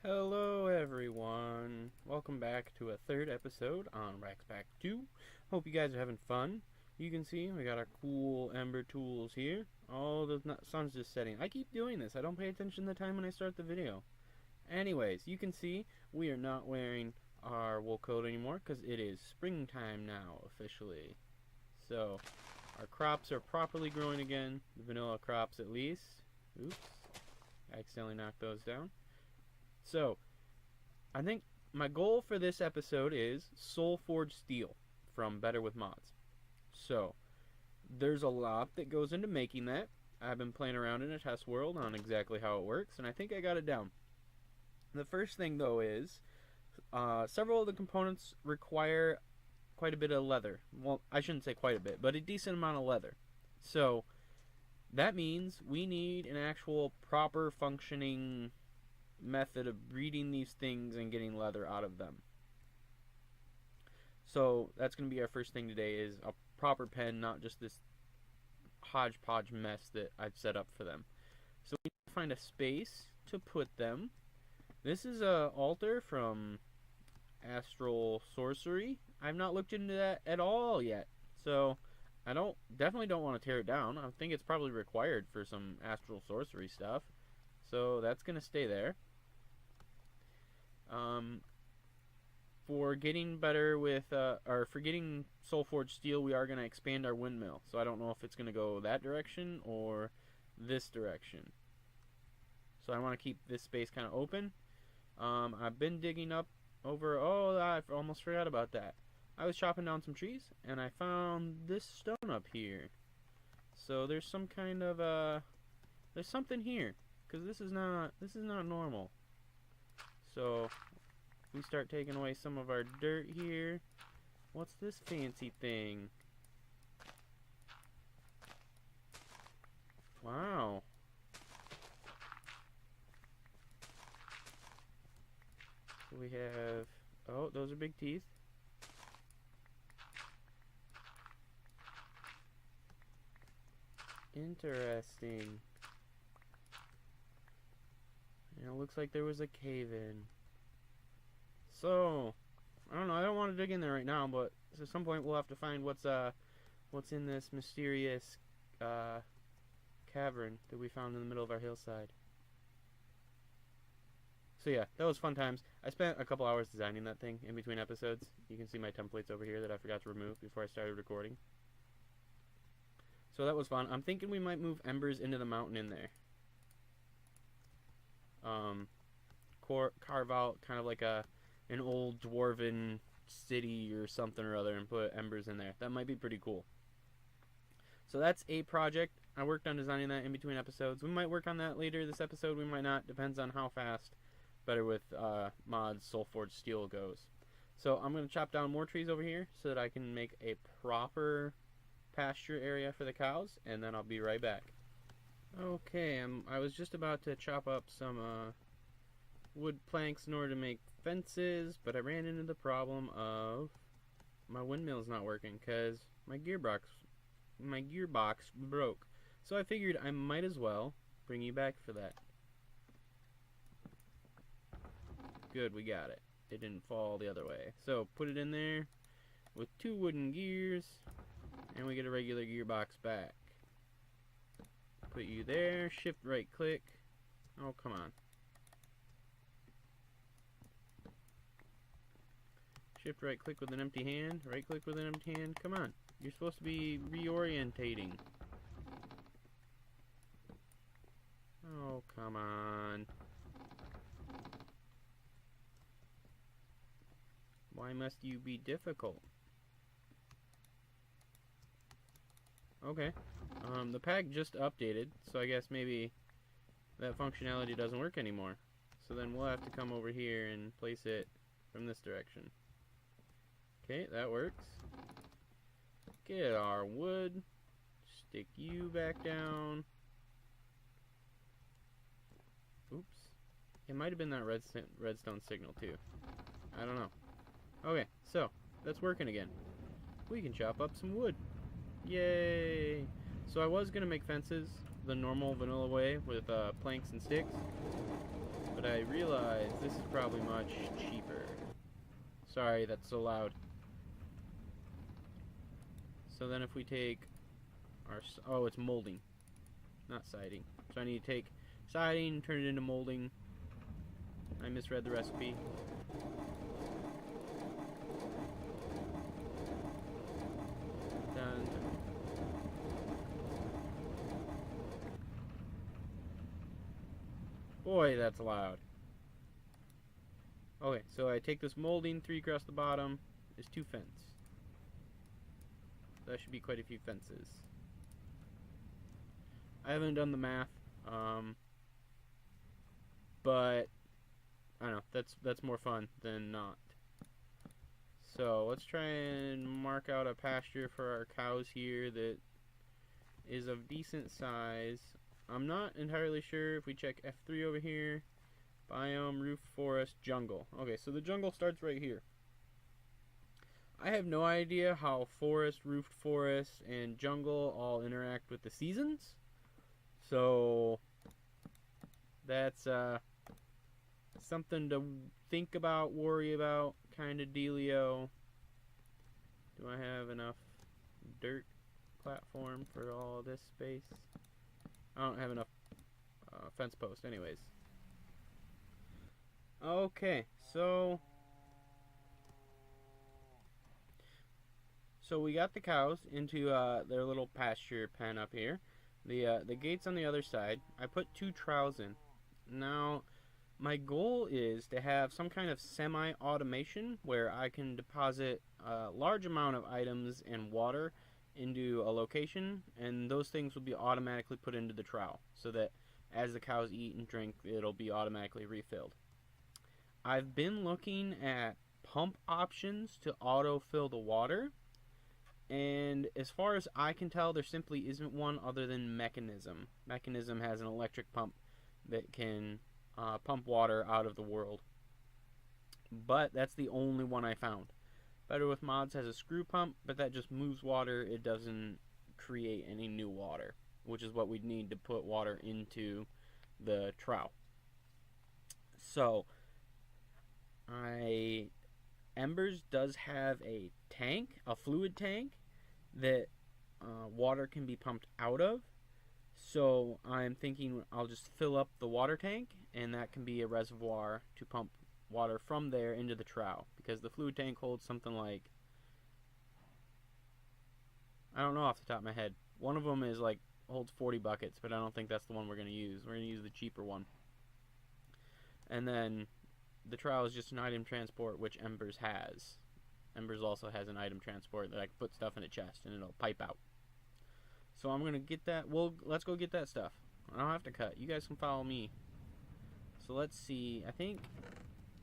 Hello everyone, welcome back to a third episode on Raxpack 2. Hope you guys are having fun. You can see we got our cool ember tools here. Oh, the sun's just setting. I keep doing this, I don't pay attention to the time when I start the video. Anyways, you can see we are not wearing our wool coat anymore because it is springtime now officially. So our crops are properly growing again, the vanilla crops at least. Oops, I accidentally knocked those down. So, I think my goal for this episode is Soul Forged Steel from Better with Mods. So, there's a lot that goes into making that. I've been playing around in a test world on exactly how it works, and I think I got it down. The first thing, though, is several of the components require quite a bit of leather. Well, I shouldn't say quite a bit, but a decent amount of leather. So, that means we need an actual proper functioning method of breeding these things and getting leather out of them. So that's going to be our first thing today, is a proper pen, not just this hodgepodge mess that I've set up for them. So we need to find a space to put them. This is a altar from Astral Sorcery. I've not looked into that at all yet, so I definitely don't want to tear it down. I think it's probably required for some Astral Sorcery stuff, so that's going to stay there. For getting better with, or for getting Soul Forged Steel, we are going to expand our windmill. So I don't know if it's going to go that direction or this direction. So I want to keep this space kind of open. I've been digging up over, I almost forgot about that. I was chopping down some trees and I found this stone up here. So there's some kind of, there's something here, because this is not normal. So we start taking away some of our dirt here. What's this fancy thing? Wow. So we have, oh, those are big teeth. Interesting. And it looks like there was a cave in. So, I don't know, I don't want to dig in there right now, but at some point we'll have to find what's in this mysterious cavern that we found in the middle of our hillside. So yeah, that was fun times. I spent a couple hours designing that thing in between episodes. You can see my templates over here that I forgot to remove before I started recording. So that was fun. I'm thinking we might move embers into the mountain in there. Carve out kind of like an old dwarven city or something or other and put embers in there. That might be pretty cool. So that's a project. I worked on designing that in between episodes. We might work on that later this episode. We might not. Depends on how fast Better with Mods Soul Forged Steel goes. So I'm going to chop down more trees over here so that I can make a proper pasture area for the cows, and then I'll be right back. Okay, I was just about to chop up some wood planks in order to make fences, but I ran into the problem of my windmill's not working because my gearbox broke. So I figured I might as well bring you back for that. Good, we got it. It didn't fall the other way. So put it in there with 2 wooden gears, and we get a regular gearbox back. Put you there, shift right click. Oh, come on. Shift right click with an empty hand, right click with an empty hand. Come on, you're supposed to be reorientating. Oh, come on. Why must you be difficult? Okay. The pack just updated, so I guess maybe that functionality doesn't work anymore. So then we'll have to come over here and place it from this direction. Okay, that works. Get our wood. Stick you back down. Oops. It might have been that redstone signal too. I don't know. Okay, so that's working again. We can chop up some wood. Yay! So I was going to make fences the normal vanilla way with planks and sticks. But But I realize this is probably much cheaper. Sorry, that's so loud. So then if we take our... Oh, it's molding, not siding. So I need to take siding, turn it into molding. I misread the recipe. Done. Boy, that's loud. Okay, so I take this molding, 3 across the bottom. There's 2 fence. That should be quite a few fences. I haven't done the math, but I don't know. That's more fun than not. So let's try and mark out a pasture for our cows here that is of decent size. I'm not entirely sure if we check F3 over here. Biome, roof, forest, jungle. Okay, so the jungle starts right here. I have no idea how forest, roofed forest, and jungle all interact with the seasons. So that's something to think about, worry about, kind of dealio. Do I have enough dirt platform for all this space? I don't have enough fence post anyways. Okay, so we got the cows into their little pasture pen up here. The gate's on the other side. I put 2 troughs in. Now, my goal is to have some kind of semi-automation where I can deposit a large amount of items and water into a location, and those things will be automatically put into the trough so that as the cows eat and drink, it'll be automatically refilled. I've been looking at pump options to auto-fill the water, and as far as I can tell, there simply isn't one other than Mechanism. Mechanism has an electric pump that can pump water out of the world, but that's the only one I found. Better with Mods has a screw pump, but that just moves water. It doesn't create any new water, which is what we'd need to put water into the trough. So Embers does have a tank, a fluid tank, that water can be pumped out of. So I'm thinking I'll just fill up the water tank, and that can be a reservoir to pump water from there into the trough, because the fluid tank holds something like, I don't know off the top of my head. One of them is like holds 40 buckets, but I don't think that's the one we're going to use. We're going to use the cheaper one. And then the trough is just an item transport, which Embers has. Embers also has an item transport that I can put stuff in a chest and it'll pipe out. So I'm going to get that. Well, let's go get that stuff. I don't have to cut. You guys can follow me. So let's see. I think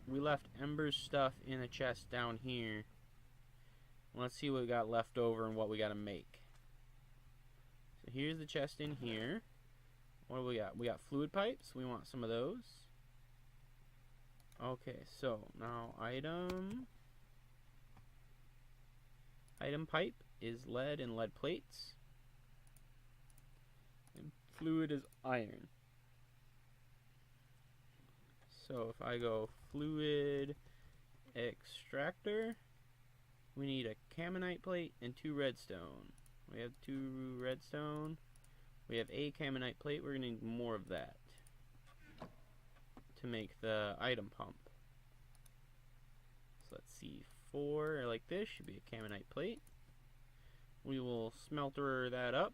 we left Ember's stuff in a chest down here. Let's see what we got left over and what we got to make. So here's the chest in here. What do we got? We got fluid pipes. We want some of those. Okay, so now item pipe is lead and lead plates. And fluid is iron. So if I go fluid extractor, we need a Caminite plate and 2 redstone. We have 2 redstone. We have a Caminite plate. We're going to need more of that to make the item pump. So let's see, 4 like this should be a Caminite plate. We will smelter that up.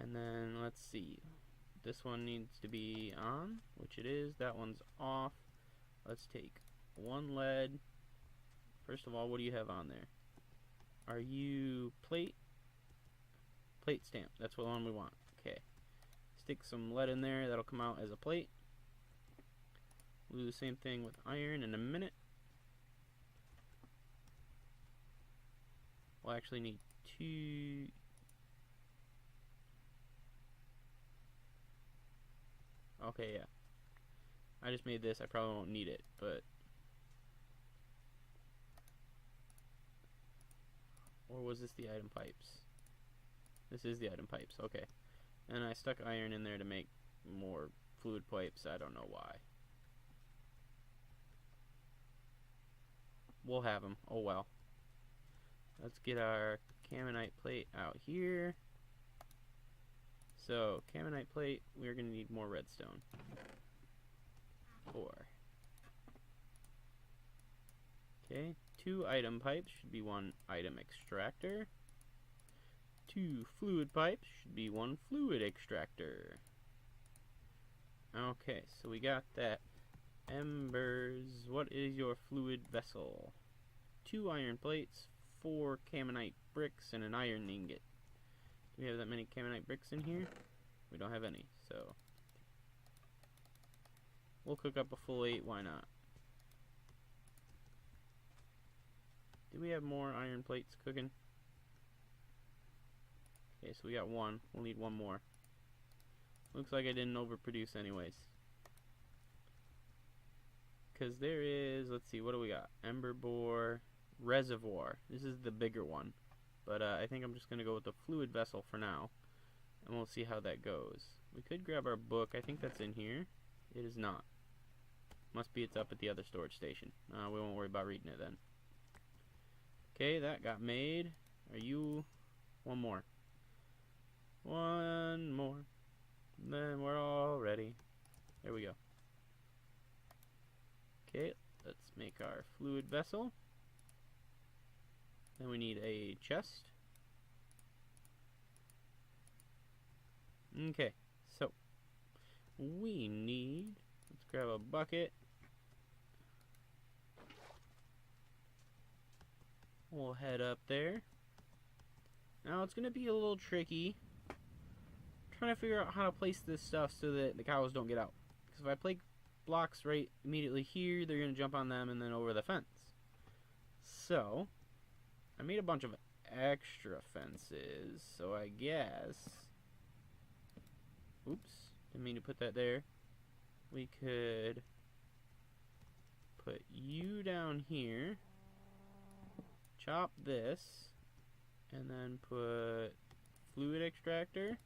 And then let's see, this one needs to be on, which it is. That one's off. Let's take 1 lead. First of all, what do you have on there? Are you plate stamp? That's what one we want. Okay. Stick some lead in there. That'll come out as a plate. We'll do the same thing with iron in a minute. We'll actually need 2. Okay, yeah. I just made this. I probably won't need it, but... Or was this the item pipes? This is the item pipes. Okay. And I stuck iron in there to make more fluid pipes. I don't know why. We'll have them. Oh well. Let's get our Caminite plate out here. So, Caminite plate, we're going to need more redstone. 4. Okay, 2 item pipes should be 1 item extractor. 2 fluid pipes should be 1 fluid extractor. Okay, so we got that. Embers, what is your fluid vessel? 2 iron plates, 4 Caminite bricks, and an iron ingot. Do we have that many Caminite bricks in here? We don't have any, so we'll cook up a full 8, why not? Do we have more iron plates cooking? Okay, so we got 1. We'll need 1 more. Looks like I didn't overproduce anyways. Because there is, let's see, what do we got? Ember bore, reservoir. This is the bigger one. But I think I'm just going to go with the fluid vessel for now. And we'll see how that goes. We could grab our book. I think that's in here. It is not. Must be it's up at the other storage station. We won't worry about reading it then. Okay, that got made. Are you... 1 more. 1 more. Then we're all ready. There we go. Okay, let's make our fluid vessel. Then we need a chest. Okay, so we need, let's grab a bucket. We'll head up there. Now it's going to be a little tricky. I'm trying to figure out how to place this stuff so that the cows don't get out. Because if I place blocks right immediately here, they're going to jump on them and then over the fence. So, I made a bunch of extra fences, so I guess, oops, didn't mean to put that there. We could put you down here, chop this, and then put fluid extractor,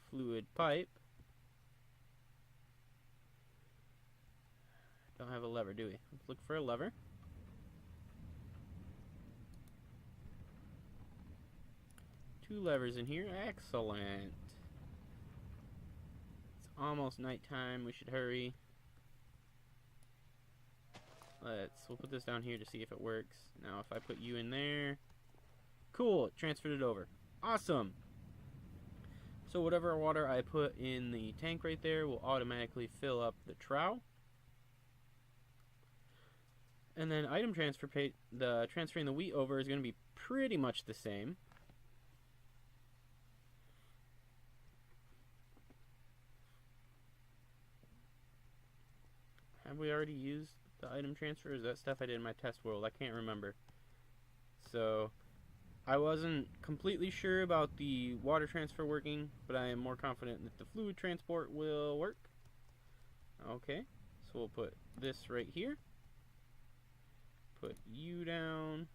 fluid pipe. Don't have a lever, do we? Let's look for a lever. Two levers in here. Excellent. It's almost nighttime. We should hurry. We'll put this down here to see if it works. Now, if I put you in there. Cool. It transferred it over. Awesome. So whatever water I put in the tank right there will automatically fill up the trough. And then item transfer transferring the wheat over is going to be pretty much the same. Have we already used the item transfer? Is that stuff I did in my test world? I can't remember. So I wasn't completely sure about the water transfer working, but I am more confident that the fluid transport will work. Okay, so we'll put this right here. Put you down.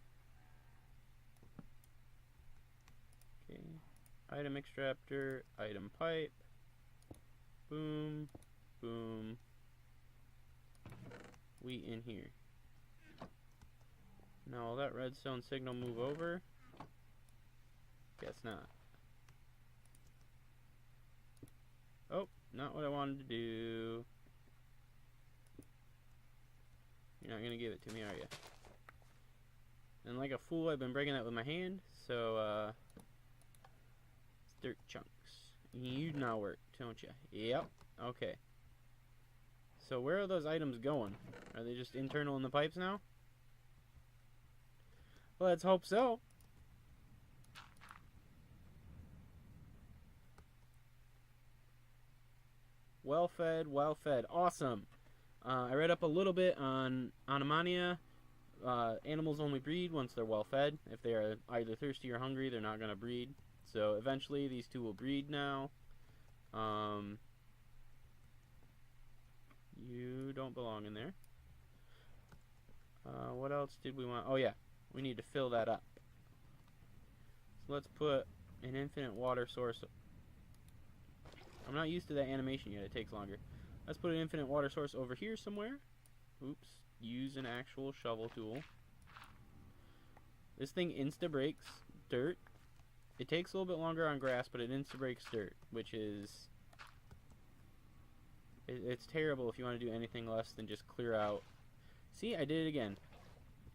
Okay, item extractor, item pipe. Boom, boom. Wheat in here. Now will that redstone signal move over? Guess not. Oh, not what I wanted to do. You're not gonna give it to me, are you? And like a fool, I've been breaking that with my hand, so it's dirt chunks. You now work, don't you? Yep. Okay. So where are those items going? Are they just internal in the pipes now? Let's hope so. Well fed, well fed. Awesome. I read up a little bit on Anomania. Animals only breed once they're well fed. If they are either thirsty or hungry, they're not going to breed. So eventually these two will breed now. You don't belong in there. What else did we want? Oh yeah, we need to fill that up. So let's put an infinite water source. I'm not used to that animation yet. It takes longer. Let's put an infinite water source over here somewhere. Oops. Use an actual shovel tool. This thing insta-breaks dirt. It takes a little bit longer on grass, but it insta-breaks dirt, which is... It's terrible if you want to do anything less than just clear out. See, I did it again.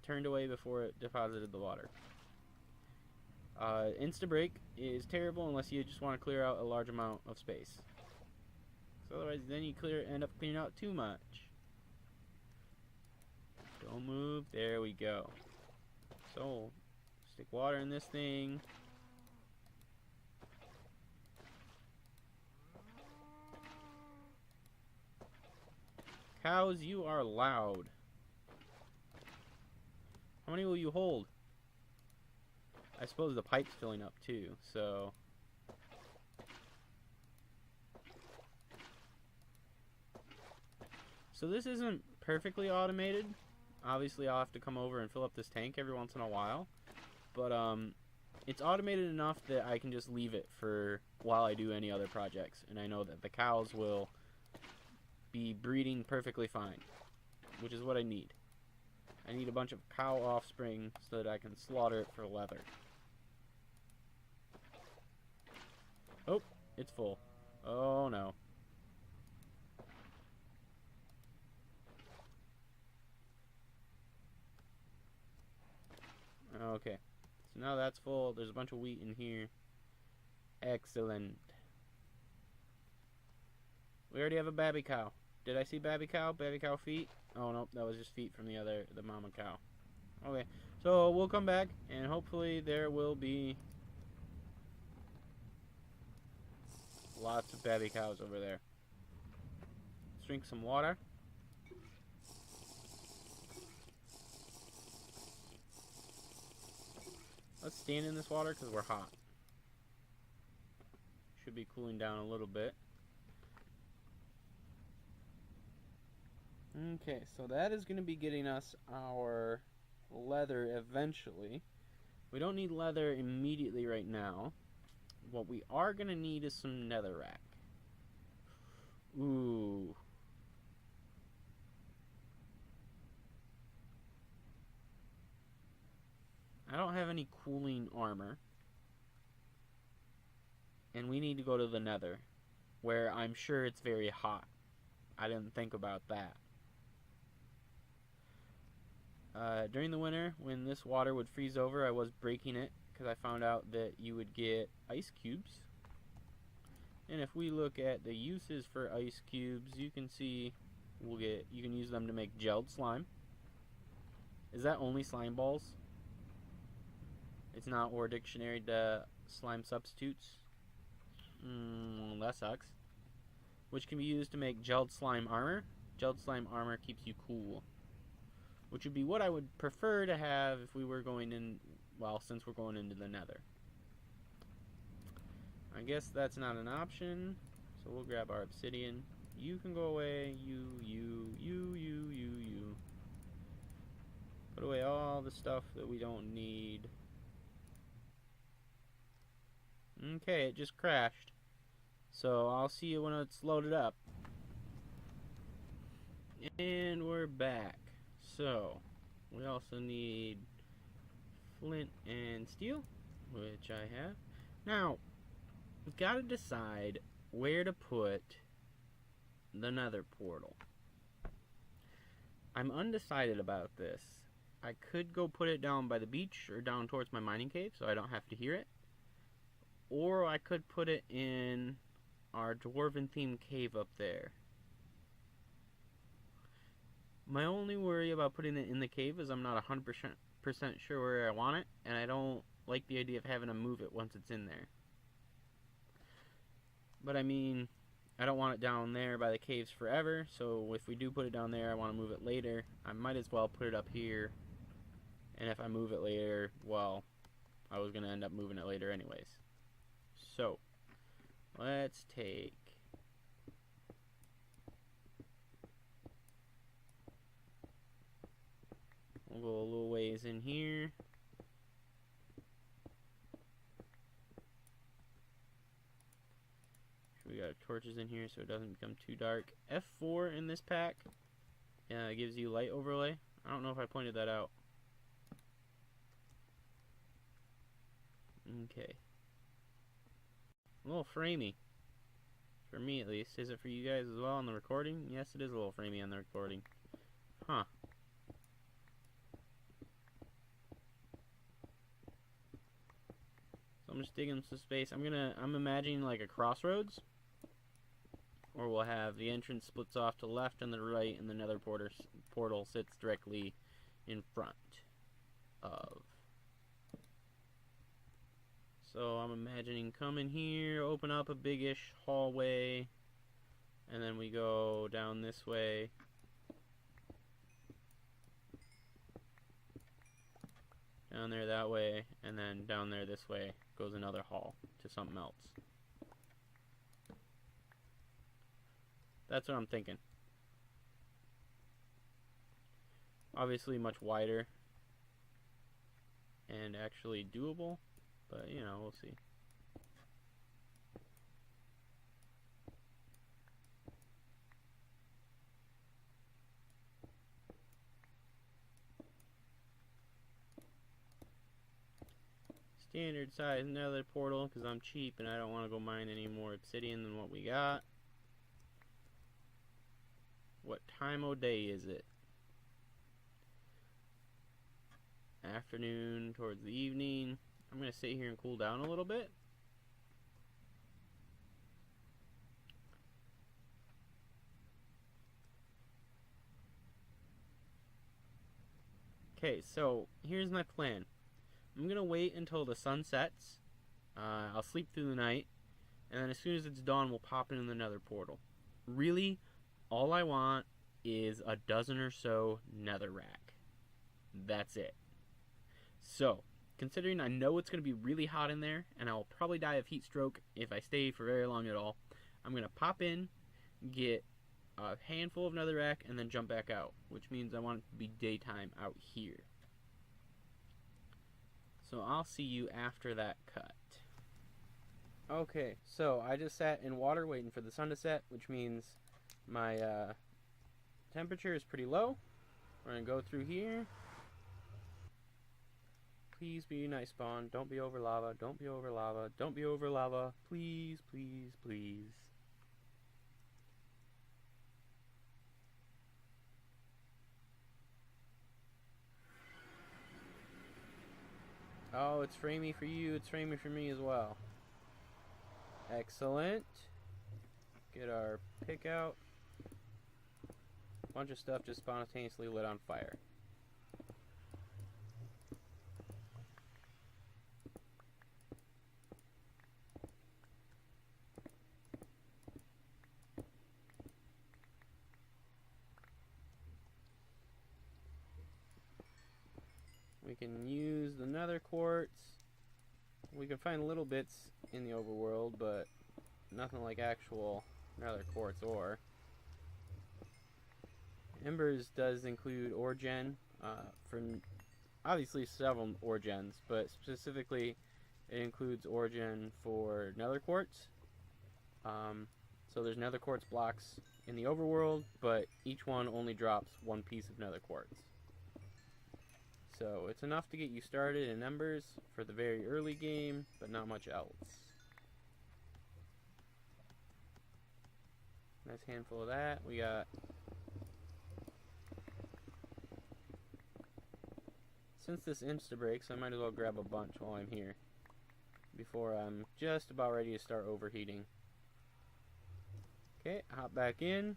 Turned away before it deposited the water. Insta-break is terrible unless you just want to clear out a large amount of space. So otherwise, then you end up cleaning out too much. Don't move. There we go. So, stick water in this thing. Cows, you are loud. How many will you hold? I suppose the pipe's filling up too, so... So this isn't perfectly automated. Obviously I'll have to come over and fill up this tank every once in a while. But it's automated enough that I can just leave it for while I do any other projects. And I know that the cows will be breeding perfectly fine, which is what I need. I need a bunch of cow offspring so that I can slaughter it for leather. Oh, it's full. Oh no. Okay, so now that's full. There's a bunch of wheat in here. Excellent. We already have a baby cow. Did I see baby cow? Baby cow feet? Oh no, that was just feet from the mama cow. Okay, so we'll come back and hopefully there will be lots of baby cows over there. Let's drink some water. Let's stand in this water because we're hot. Should be cooling down a little bit. Okay, so that is going to be getting us our leather eventually. We don't need leather immediately right now. What we are going to need is some netherrack. Ooh. I don't have any cooling armor. And we need to go to the nether, where I'm sure it's very hot. I didn't think about that. During the winter, when this water would freeze over, I was breaking it because I found out that you would get ice cubes. And if we look at the uses for ice cubes, you can see you can use them to make gelled slime. Is that only slime balls? It's not War Dictionary to slime substitutes. That sucks. Which can be used to make gelled slime armor. Gelled slime armor keeps you cool. Which would be what I would prefer to have if we were going in, well, since we're going into the nether. I guess that's not an option, so we'll grab our obsidian. You can go away, you. Put away all the stuff that we don't need. Okay, it just crashed. So I'll see you when it's loaded up. And we're back. So, we also need flint and steel, which I have. Now, we've got to decide where to put the nether portal. I'm undecided about this. I could go put it down by the beach or down towards my mining cave so I don't have to hear it. Or I could put it in our dwarven themed cave up there. My only worry about putting it in the cave is I'm not 100% sure where I want it, and I don't like the idea of having to move it once it's in there. But I mean, I don't want it down there by the caves forever, so if we do put it down there, I want to move it later. I might as well put it up here, and if I move it later, well, I was going to end up moving it later anyways. So, let's take... We'll go a little ways in here. got torches in here so it doesn't become too dark. F4 in this pack gives you light overlay. I don't know if I pointed that out. Okay. A little framey. For me, at least. Is it for you guys as well on the recording? Yes, it is a little framey on the recording. Huh. So I'm just digging some space. I'm imagining like a crossroads. Or we'll have the entrance splits off to the left and the right, and the nether portal sits directly in front of. So I'm imagining coming here, open up a big-ish hallway, and then we go down this way. Down there that way, and then down there this way goes another hall to something else. That's what I'm thinking. Obviously much wider and actually doable, but you know, we'll see. Standard size nether portal because I'm cheap and I don't want to go mine any more obsidian than what we got. What time of day is it? Afternoon towards the evening. I'm going to sit here and cool down a little bit. Okay, so here's my plan. I'm going to wait until the sun sets. I'll sleep through the night. And then as soon as it's dawn, we'll pop into the nether portal. Really, all I want is a dozen or so netherrack. That's it. So, considering I know it's going to be really hot in there, and I'll probably die of heat stroke if I stay for very long at all, I'm going to pop in, get a handful of netherrack, and then jump back out, which means I want it to be daytime out here. So I'll see you after that cut. Okay, so I just sat in water waiting for the sun to set, which means my temperature is pretty low. We're going to go through here. Please be nice, spawn. Don't be over lava. Don't be over lava. Don't be over lava. Please, please, please. Oh, it's framey for you. It's framey for me as well. Excellent. Get our pick out. Bunch of stuff just spontaneously lit on fire. We can use the nether quartz. We can find little bits in the overworld, but nothing like actual nether quartz ore. Embers does include ore gen, from obviously several ore gens, but specifically it includes ore gen for nether quartz. So there's nether quartz blocks in the overworld, but each one only drops one piece of nether quartz. So it's enough to get you started in Embers for the very early game, but not much else. Nice handful of that. We got... Since this insta-breaks, I might as well grab a bunch while I'm here, before I'm just about ready to start overheating. Okay, hop back in.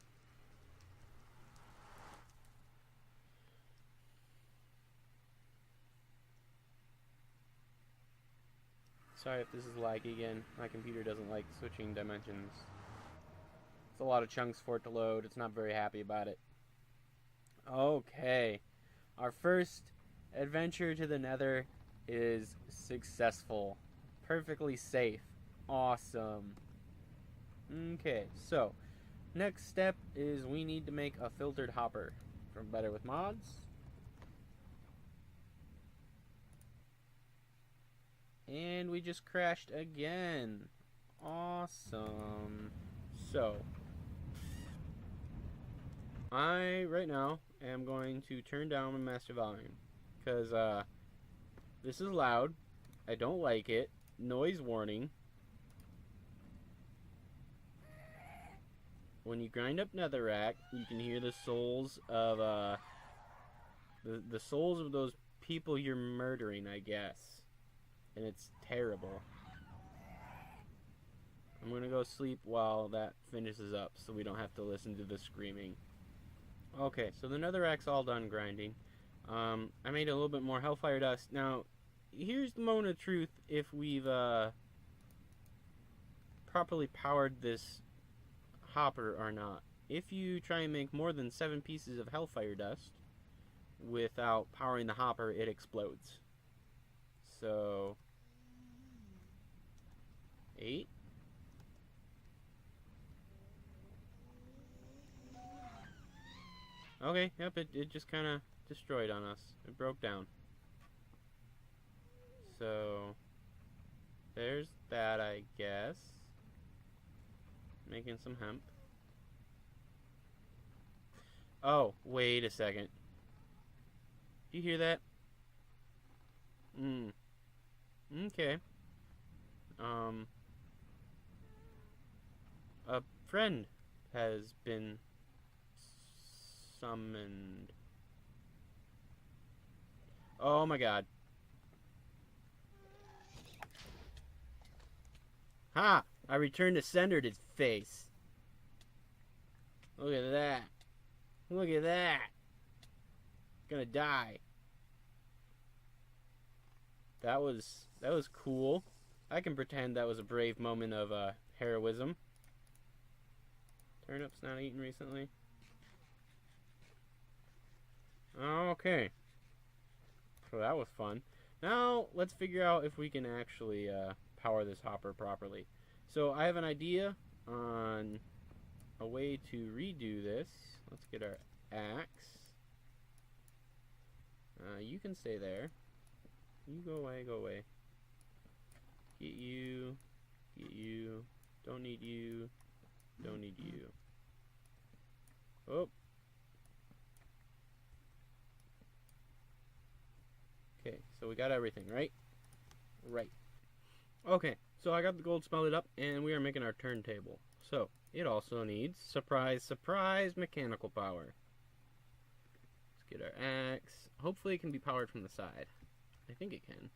Sorry if this is laggy again. My computer doesn't like switching dimensions. It's a lot of chunks for it to load. It's not very happy about it. Okay. Our first adventure to the nether is successful. Perfectly safe. Awesome. Okay, so next step is we need to make a filtered hopper from Better With Mods. And we just crashed again. Awesome. So, I, right now, am going to turn down my master volume. Because, this is loud. I don't like it. Noise warning. When you grind up netherrack, you can hear the souls of, the souls of those people you're murdering, I guess. And it's terrible. I'm gonna go sleep while that finishes up so we don't have to listen to the screaming. Okay, so the netherrack's all done grinding. I made a little bit more hellfire dust. Now, here's the moment of truth if we've properly powered this hopper or not. If you try and make more than 7 pieces of hellfire dust without powering the hopper, it explodes. So, 8. Okay, yep, it just kind of destroyed on us. It broke down. So, there's that, I guess. Making some hemp. Oh, wait a second. Do you hear that? Okay. A friend has been summoned. Oh my god. Ha! I returned to sender to his face. Look at that. Look at that. Gonna die. That was cool. I can pretend that was a brave moment of heroism. Turnips not eaten recently. Okay. So that was fun. Now let's figure out if we can actually power this hopper properly. So I have an idea on a way to redo this. Let's get our axe. You can stay there. You go away, go away. Get you. Get you. Don't need you. Don't need you. Oh. Okay, so we got everything, right? Right. Okay, so I got the gold smelted up, and we are making our turntable. So, it also needs, surprise, surprise, mechanical power. Let's get our axe. Hopefully it can be powered from the side. I think it can.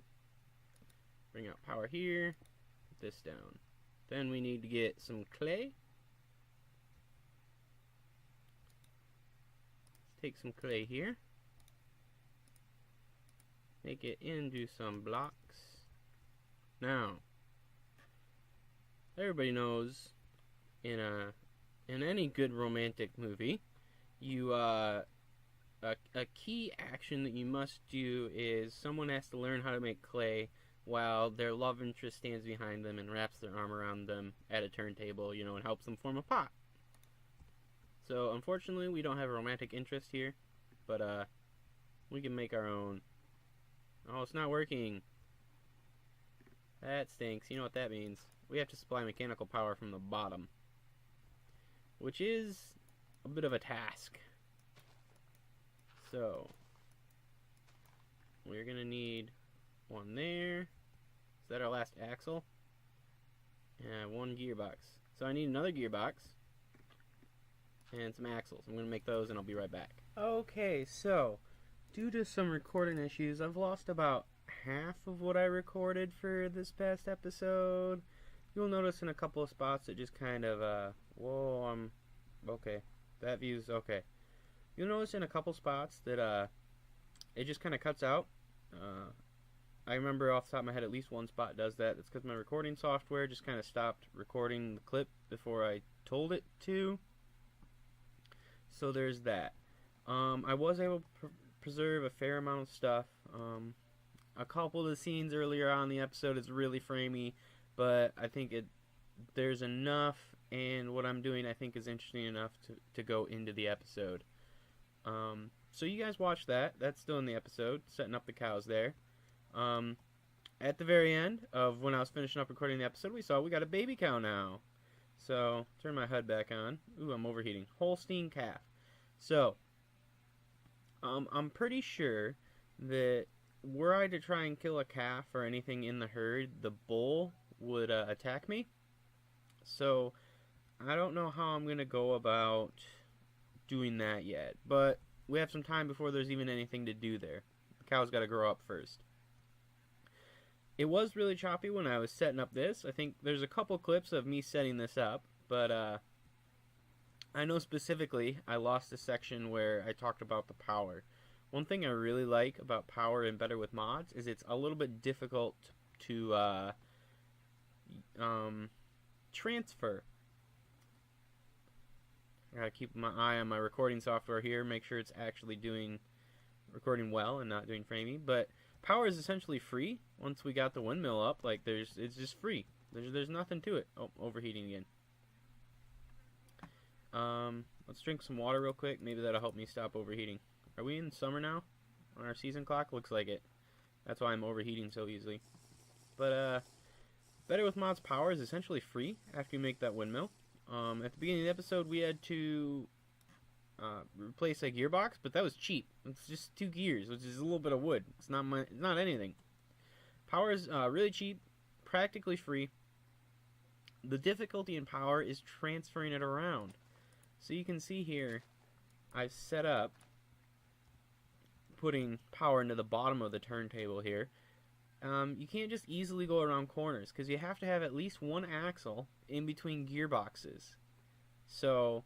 Bring out power here. Put this down. Then we need to get some clay. Let's take some clay here. Make it into some blocks. Now, everybody knows in any good romantic movie, you a key action that you must do is someone has to learn how to make clay while their love interest stands behind them and wraps their arm around them at a turntable, you know, and helps them form a pot. So unfortunately, we don't have a romantic interest here, but we can make our own. Oh, it's not working. That stinks. You know what that means. We have to supply mechanical power from the bottom, which is a bit of a task. So, we're going to need one there. Is that our last axle? Yeah, one gearbox. So I need another gearbox and some axles. I'm going to make those and I'll be right back. Okay, so due to some recording issues, I've lost about half of what I recorded for this past episode. You'll notice in a couple of spots that just kind of, whoa, okay. That view's okay. You'll notice in a couple spots that, it just kind of cuts out. I remember off the top of my head at least one spot does that. It's because my recording software just kind of stopped recording the clip before I told it to. So there's that. I was able to preserve a fair amount of stuff. A couple of the scenes earlier on in the episode is really framey, but I think there's enough, and what I'm doing I think is interesting enough to go into the episode. So you guys watch that. That's still in the episode, setting up the cows there. At the very end of when I was finishing up recording the episode, we saw we got a baby cow now. So, turn my HUD back on. Ooh, I'm overheating. Holstein calf. So, I'm pretty sure that were I to try and kill a calf or anything in the herd, the bull would attack me. So, I don't know how I'm going to go about doing that yet. But we have some time before there's even anything to do there. The cow's got to grow up first. It was really choppy when I was setting up this. I think there's a couple clips of me setting this up, but I know specifically I lost a section where I talked about the power. One thing I really like about power and Better with Mods is it's a little bit difficult to transfer. I gotta keep my eye on my recording software here, make sure it's actually recording well and not doing framing, but power is essentially free once we got the windmill up. Like it's just free. There's nothing to it. Oh, overheating again. Let's drink some water real quick. Maybe that'll help me stop overheating. Are we in summer now? On our season clock? Looks like it. That's why I'm overheating so easily. But Better with Mods power is essentially free after you make that windmill. At the beginning of the episode, we had to replace a gearbox, but that was cheap. It's just 2 gears, which is a little bit of wood. It's not anything. Power is really cheap, practically free. The difficulty in power is transferring it around. So you can see here, I've set up putting power into the bottom of the turntable here. You can't just easily go around corners because you have to have at least one axle in between gearboxes. So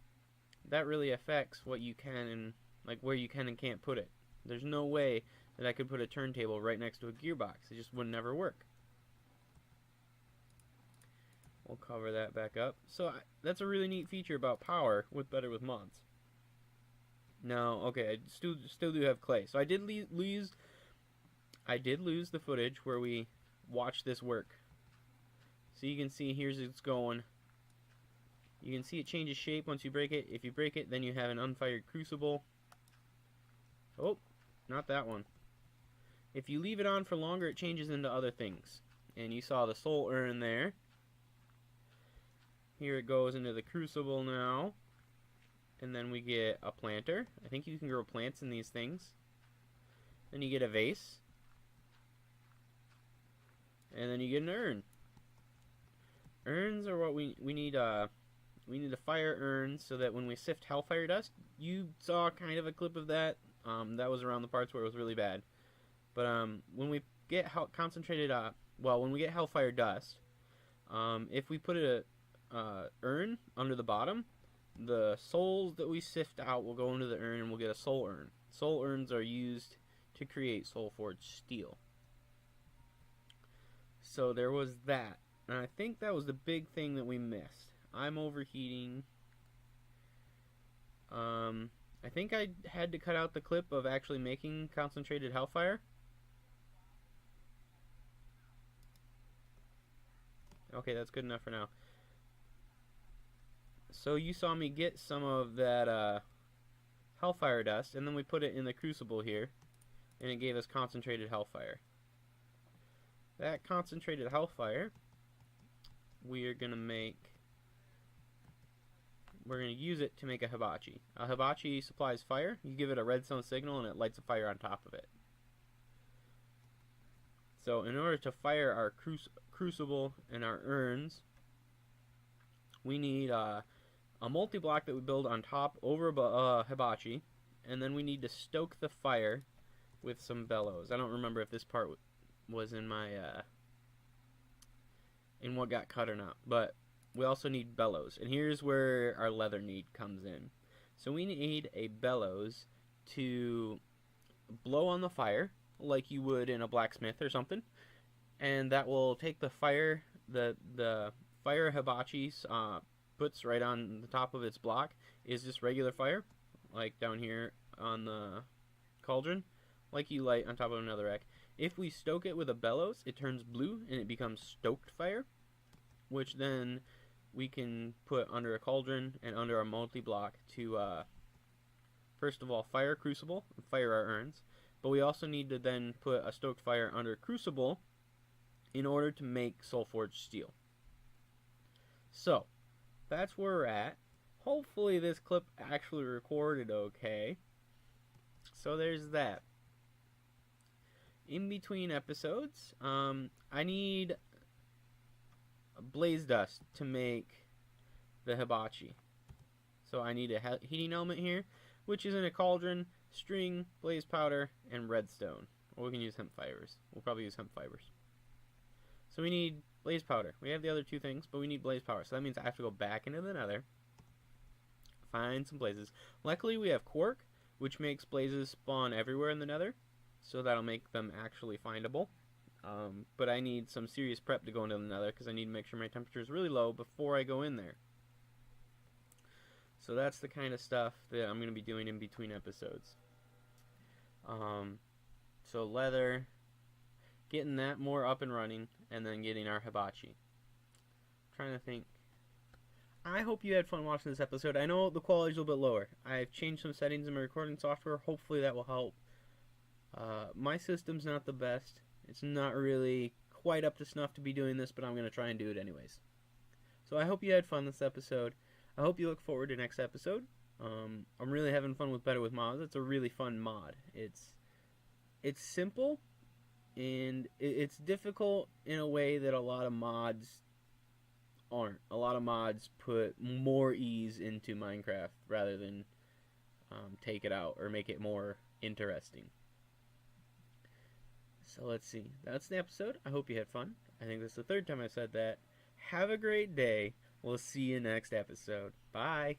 that really affects what you can and where you can and can't put it. There's no way that I could put a turntable right next to a gearbox. It just would never work. We'll cover that back up. So that's a really neat feature about power with Better with Mods. Now, okay, I still do have clay. So I did lose the footage where we watched this work. So you can see here's it's going. You can see it changes shape once you break it. If you break it, then you have an unfired crucible. Oh, not that one. If you leave it on for longer, it changes into other things. And you saw the soul urn there. Here it goes into the crucible now. And then we get a planter. I think you can grow plants in these things. Then you get a vase. And then you get an urn. Urns are what we need. We need to fire urns so that when we sift hellfire dust, you saw kind of a clip of that. That was around the parts where it was really bad. But when we get when we get hellfire dust, if we put a urn under the bottom, the souls that we sift out will go into the urn and we'll get a soul urn. Soul urns are used to create soul forged steel. So there was that. And I think that was the big thing that we missed. I'm overheating. I think I had to cut out the clip of actually making concentrated hellfire. Okay, that's good enough for now. So you saw me get some of that hellfire dust, and then we put it in the crucible here, and it gave us concentrated hellfire. That concentrated hellfire, we're going to use it to make a hibachi. A hibachi supplies fire. You give it a redstone signal, and it lights a fire on top of it. So in order to fire our crucible and our urns, we need a multi-block that we build on top over a hibachi, and then we need to stoke the fire with some bellows. I don't remember if this part was in my in what got cut or not, but we also need bellows, and here's where our leather need comes in. So we need a bellows to blow on the fire like you would in a blacksmith or something, and that will take the fire, the fire hibachi puts right on the top of its block is just regular fire, like down here on the cauldron, like you light on top of another rack. If we stoke it with a bellows, it turns blue and it becomes stoked fire, which then we can put under a cauldron and under our multi-block to first of all fire crucible and fire our urns, but we also need to then put a stoked fire under crucible in order to make soul forged steel. So that's where we're at. Hopefully this clip actually recorded okay. So there's that. In between episodes, I need blaze dust to make the hibachi. So I need a heating element here, which is in a cauldron, string, blaze powder, and redstone. Or we can use hemp fibers. We'll probably use hemp fibers. So we need blaze powder. We have the other two things, but we need blaze powder. So that means I have to go back into the nether, find some blazes. Luckily we have quark, which makes blazes spawn everywhere in the nether. So that'll make them actually findable. But I need some serious prep to go into the nether because I need to make sure my temperature is really low before I go in there. So that's the kind of stuff that I'm going to be doing in between episodes. So leather, getting that more up and running, and then getting our hibachi. Trying to think. I hope you had fun watching this episode. I know the quality's a little bit lower. I've changed some settings in my recording software. Hopefully that will help. My system's not the best. It's not really quite up to snuff to be doing this, but I'm going to try and do it anyways. So I hope you had fun this episode. I hope you look forward to next episode. I'm really having fun with Better with Mods. It's a really fun mod. It's simple, and it's difficult in a way that a lot of mods aren't. A lot of mods put more ease into Minecraft rather than take it out or make it more interesting. So let's see. That's the episode. I hope you had fun. I think this is the third time I've said that. Have a great day. We'll see you next episode. Bye.